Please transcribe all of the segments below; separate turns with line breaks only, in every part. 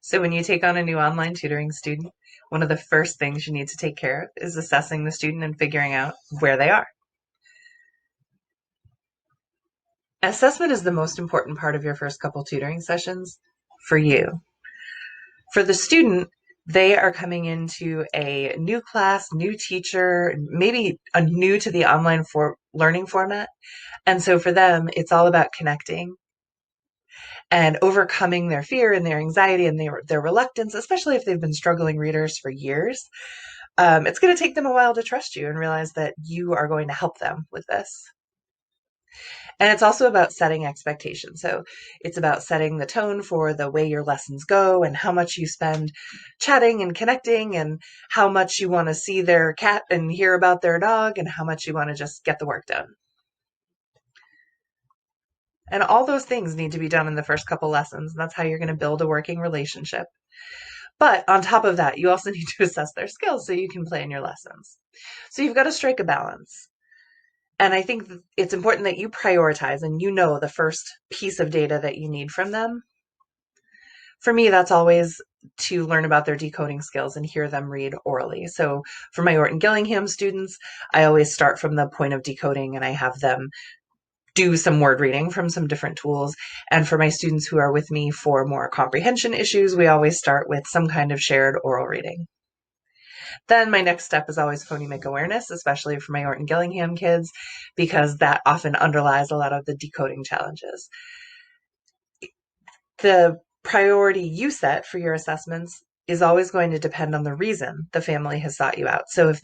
So when you take on a new online tutoring student, one of the first things you need to take care of is assessing the student and figuring out where they are. Assessment is the most important part of your first couple tutoring sessions for you. For the student, they are coming into a new class, new teacher, maybe a new to the online learning format. And so for them, it's all about connecting and overcoming their fear and their anxiety and their reluctance, especially if they've been struggling readers for years. It's going to take them a while to trust you and realize that you are going to help them with this. And it's also about setting expectations. So it's about setting the tone for the way your lessons go and how much you spend chatting and connecting and how much you want to see their cat and hear about their dog and how much you want to just get the work done. And all those things need to be done in the first couple lessons. That's how you're going to build a working relationship. But on top of that, you also need to assess their skills so you can plan your lessons. So you've got to strike a balance. And I think it's important that you prioritize and you know the first piece of data that you need from them. For me, that's always to learn about their decoding skills and hear them read orally. So for my Orton Gillingham students, I always start from the point of decoding and I have them do some word reading from some different tools. And for my students who are with me for more comprehension issues, we always start with some kind of shared oral reading. Then my next step is always phonemic awareness, especially for my Orton Gillingham kids, because that often underlies a lot of the decoding challenges. The priority you set for your assessments is always going to depend on the reason the family has sought you out. So if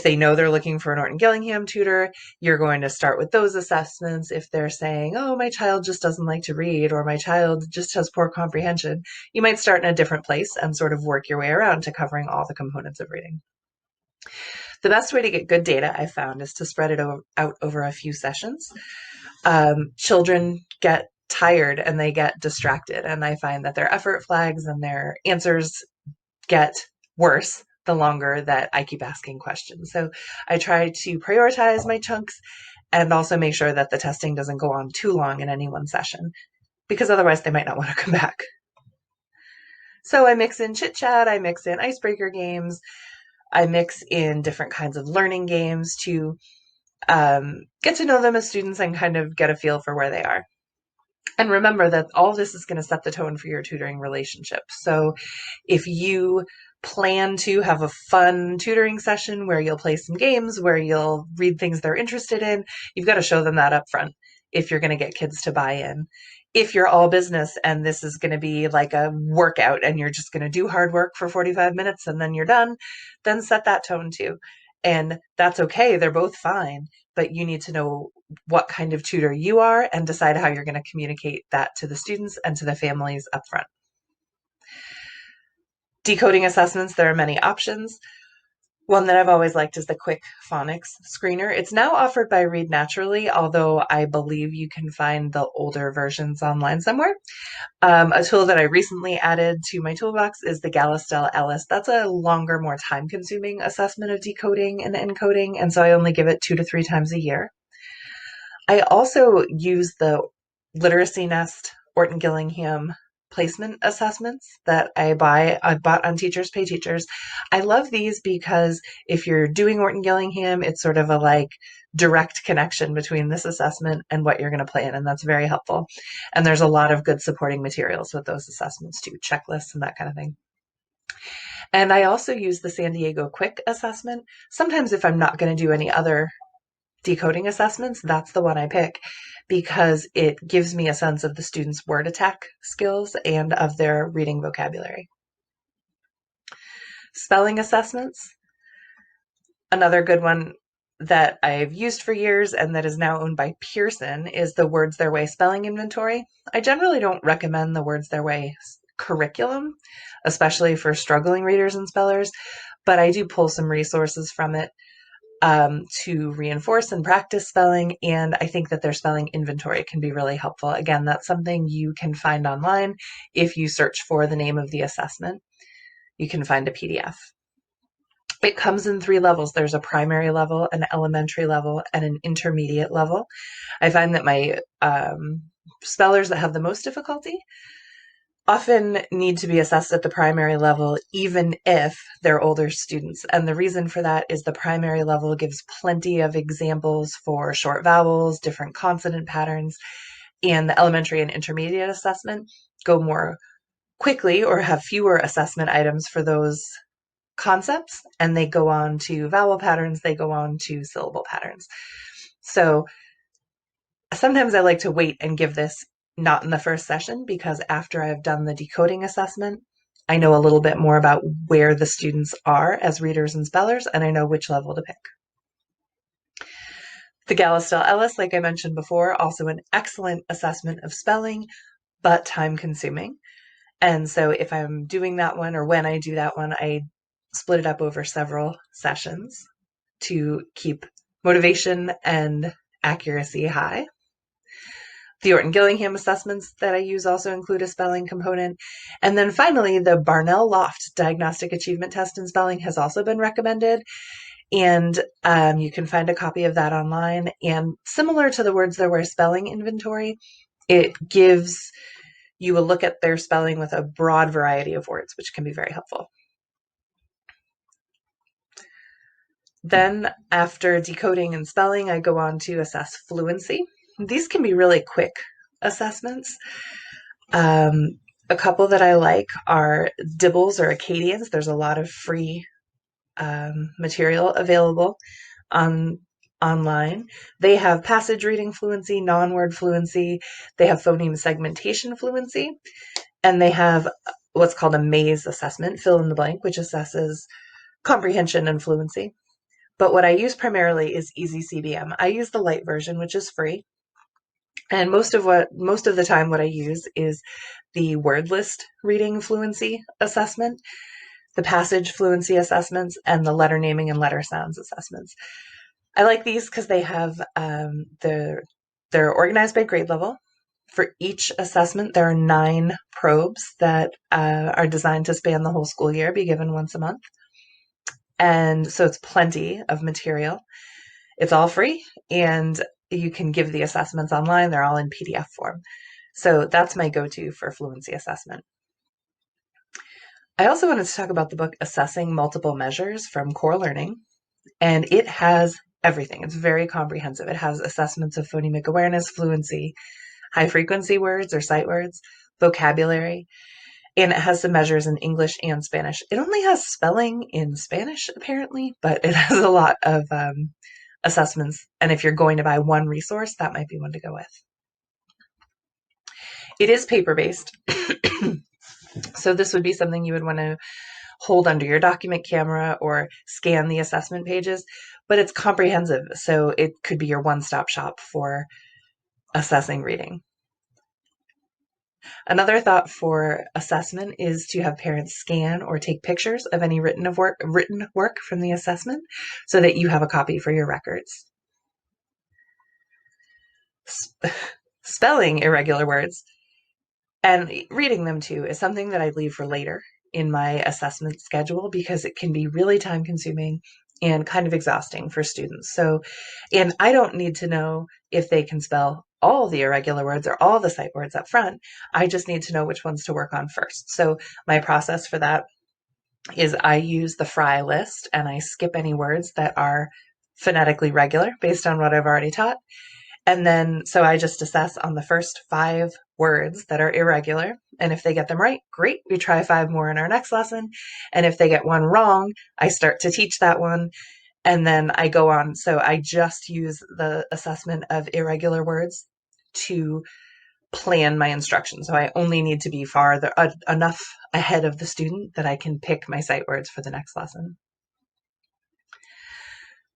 they know they're looking for an Orton Gillingham tutor, you're going to start with those assessments. If they're saying, oh, my child just doesn't like to read, or my child just has poor comprehension, you might start in a different place and sort of work your way around to covering all the components of reading. The best way to get good data, I found, is to spread it out over a few sessions. Children get tired and they get distracted, and I find that their effort flags and their answers get worse the longer that I keep asking questions. So I try to prioritize my chunks and also make sure that the testing doesn't go on too long in any one session, because otherwise they might not want to come back. So I mix in chit chat, I mix in icebreaker games, I mix in different kinds of learning games to get to know them as students and kind of get a feel for where they are. And remember that all this is going to set the tone for your tutoring relationship. So if you plan to have a fun tutoring session where you'll play some games, where you'll read things they're interested in, you've got to show them that up front if you're going to get kids to buy in. If you're all business and this is going to be like a workout and you're just going to do hard work for 45 minutes and then you're done, then set that tone too. And that's okay. They're both fine, but you need to know what kind of tutor you are and decide how you're going to communicate that to the students and to the families up front. Decoding assessments, there are many options. One that I've always liked is the Quick Phonics Screener. It's now offered by Read Naturally, although I believe you can find the older versions online somewhere. A tool that I recently added to my toolbox is the Gallistel Ellis. That's a longer, more time-consuming assessment of decoding and encoding, and so I only give it 2 to 3 times a year. I also use the Literacy Nest Orton Gillingham placement assessments that I bought on Teachers Pay Teachers. I love these because if you're doing Orton Gillingham, it's sort of a like direct connection between this assessment and what you're going to plan, and that's very helpful. And there's a lot of good supporting materials with those assessments too, checklists and that kind of thing. And I also use the San Diego Quick assessment. Sometimes if I'm not going to do any other decoding assessments, that's the one I pick because it gives me a sense of the students' word attack skills and of their reading vocabulary. Spelling assessments, another good one that I've used for years and that is now owned by Pearson is the Words Their Way spelling inventory. I generally don't recommend the Words Their Way curriculum, especially for struggling readers and spellers, but I do pull some resources from it to reinforce and practice spelling. And I think that their spelling inventory can be really helpful. Again, that's something you can find online. If you search for the name of the assessment, you can find a PDF. It comes in 3 levels. There's a primary level, an elementary level, and an intermediate level. I find that my spellers that have the most difficulty often need to be assessed at the primary level, even if they're older students. And the reason for that is the primary level gives plenty of examples for short vowels, different consonant patterns, and the elementary and intermediate assessment go more quickly or have fewer assessment items for those concepts, and they go on to vowel patterns, they go on to syllable patterns. So sometimes I like to wait and give this not in the first session, because after I've done the decoding assessment, I know a little bit more about where the students are as readers and spellers, and I know which level to pick. The Gallistel-Ellis, like I mentioned before, also an excellent assessment of spelling, but time consuming. And so if I'm doing that one, or when I do that one, I split it up over several sessions to keep motivation and accuracy high. The Orton-Gillingham assessments that I use also include a spelling component. And then finally, the Barnell-Loft Diagnostic Achievement Test in Spelling has also been recommended. And you can find a copy of that online. And similar to the Words There Were spelling inventory, it gives you a look at their spelling with a broad variety of words, which can be very helpful. Then, after decoding and spelling, I go on to assess fluency. These can be really quick assessments. A couple that I like are Dibbles or Acadians. There's a lot of free material available online. They have passage reading fluency, non-word fluency. They have phoneme segmentation fluency, and they have what's called a maze assessment, fill in the blank, which assesses comprehension and fluency. But what I use primarily is EasyCBM. I use the light version, which is free. And most of the time what I use is the word list reading fluency assessment, the passage fluency assessments, and the letter naming and letter sounds assessments. I like these because they have they're organized by grade level. For each assessment, there are 9 probes that are designed to span the whole school year, be given once a month. And so it's plenty of material. It's all free, and you can give the assessments online. They're all in PDF form. So that's my go-to for fluency assessment. I also wanted to talk about the book Assessing Multiple Measures from Core Learning, and it has everything. It's very comprehensive. It has assessments of phonemic awareness, fluency, high frequency words or sight words, vocabulary, and it has some measures in English and Spanish. It only has spelling in Spanish, apparently, but it has a lot of assessments. And if you're going to buy one resource, that might be one to go with. It is paper-based, so this would be something you would want to hold under your document camera or scan the assessment pages, but it's comprehensive, so it could be your one-stop shop for assessing reading. Another thought for assessment is to have parents scan or take pictures of any written work from the assessment so that you have a copy for your records. Spelling irregular words and reading them too is something that I leave for later in my assessment schedule because it can be really time consuming and kind of exhausting for students. And I don't need to know if they can spell all the irregular words or all the sight words up front. I just need to know which ones to work on first. So my process for that is I use the Fry list and I skip any words that are phonetically regular based on what I've already taught. And then, so I just assess on the first 5 words that are irregular. And if they get them right, great. We try 5 more in our next lesson. And if they get one wrong, I start to teach that one. And then I go on. So I just use the assessment of irregular words to plan my instruction. So I only need to be enough ahead of the student that I can pick my sight words for the next lesson.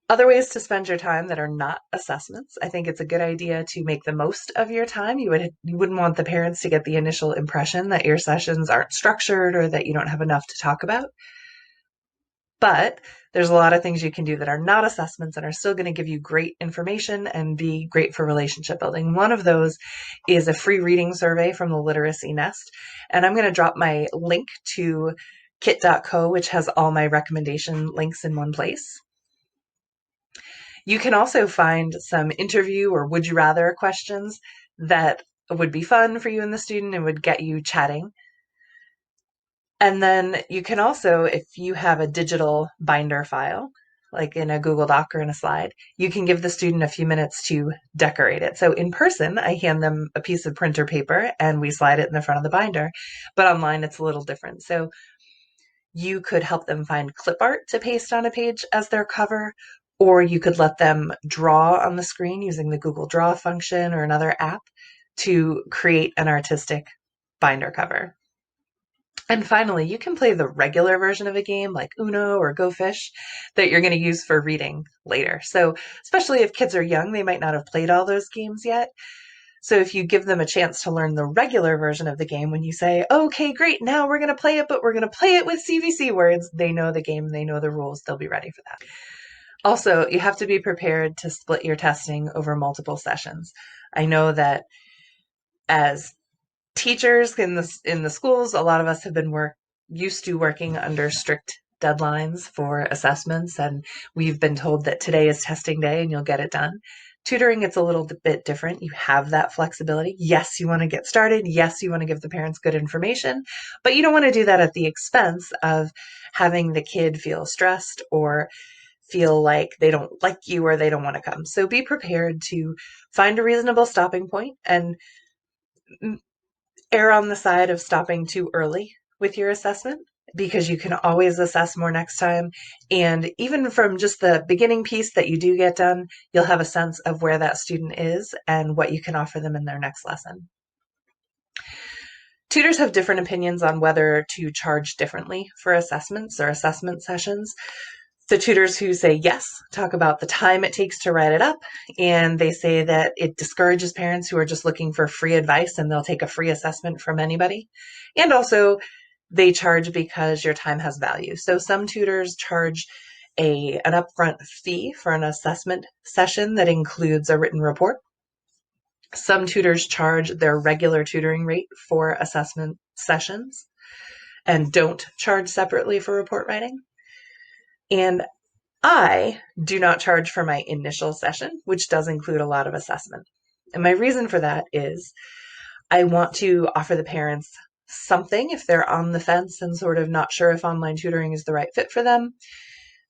Other ways to spend your time that are not assessments. I think it's a good idea to make the most of your time. You wouldn't want the parents to get the initial impression that your sessions aren't structured or that you don't have enough to talk about. But there's a lot of things you can do that are not assessments and are still going to give you great information and be great for relationship building. One of those is a free reading survey from the Literacy Nest. And I'm going to drop my link to kit.co, which has all my recommendation links in one place. You can also find some interview or would you rather questions that would be fun for you and the student and would get you chatting And then you can also, if you have a digital binder file, like in a Google Doc or in a slide, you can give the student a few minutes to decorate it. So in person, I hand them a piece of printer paper and we slide it in the front of the binder. But online, it's a little different. So you could help them find clip art to paste on a page as their cover, or you could let them draw on the screen using the Google Draw function or another app to create an artistic binder cover. And finally, you can play the regular version of a game like Uno or Go Fish that you're going to use for reading later. So, especially if kids are young, they might not have played all those games yet. So, if you give them a chance to learn the regular version of the game, when you say, okay, great, now we're going to play it, but we're going to play it with CVC words, they know the game, they know the rules, they'll be ready for that. Also, you have to be prepared to split your testing over multiple sessions. I know that as teachers in the schools, a lot of us have been used to working under strict deadlines for assessments, and we've been told that today is testing day and you'll get it done. Tutoring, it's a little bit different. You have that flexibility. Yes, you want to get started. Yes, you want to give the parents good information, but you don't want to do that at the expense of having the kid feel stressed or feel like they don't like you or they don't want to come. So be prepared to find a reasonable stopping point and err on the side of stopping too early with your assessment because you can always assess more next time. And even from just the beginning piece that you do get done, you'll have a sense of where that student is and what you can offer them in their next lesson. Tutors have different opinions on whether to charge differently for assessments or assessment sessions. The tutors who say yes talk about the time it takes to write it up, and they say that it discourages parents who are just looking for free advice and they'll take a free assessment from anybody. And also, they charge because your time has value. So some tutors charge an upfront fee for an assessment session that includes a written report. Some tutors charge their regular tutoring rate for assessment sessions and don't charge separately for report writing. And I do not charge for my initial session, which does include a lot of assessment. And my reason for that is I want to offer the parents something if they're on the fence and sort of not sure if online tutoring is the right fit for them.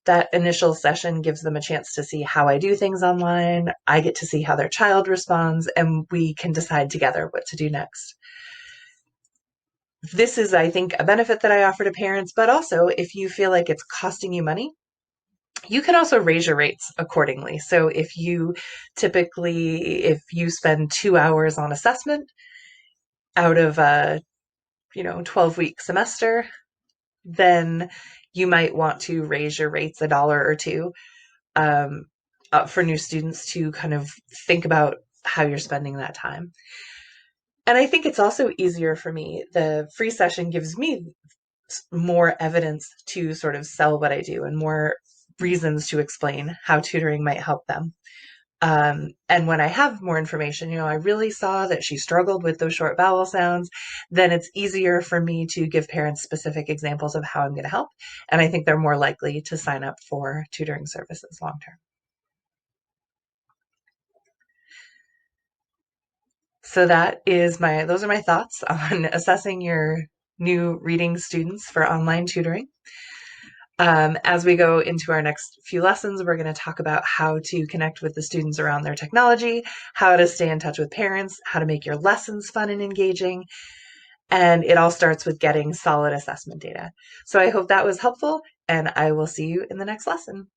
That initial session gives them a chance to see how I do things online. I get to see how their child responds, and we can decide together what to do next. This is, I think, a benefit that I offer to parents, but also if you feel like it's costing you money, you can also raise your rates accordingly. So if you spend 2 hours on assessment out of a 12-week semester, then you might want to raise your rates $1 or $2 for new students to kind of think about how you're spending that time. And I think it's also easier for me. The free session gives me more evidence to sort of sell what I do and more reasons to explain how tutoring might help them. And when I have more information, I really saw that she struggled with those short vowel sounds, then it's easier for me to give parents specific examples of how I'm going to help. And I think they're more likely to sign up for tutoring services long term. So those are my thoughts on assessing your new reading students for online tutoring. As we go into our next few lessons, we're going to talk about how to connect with the students around their technology, how to stay in touch with parents, how to make your lessons fun and engaging. And it all starts with getting solid assessment data. So I hope that was helpful, and I will see you in the next lesson.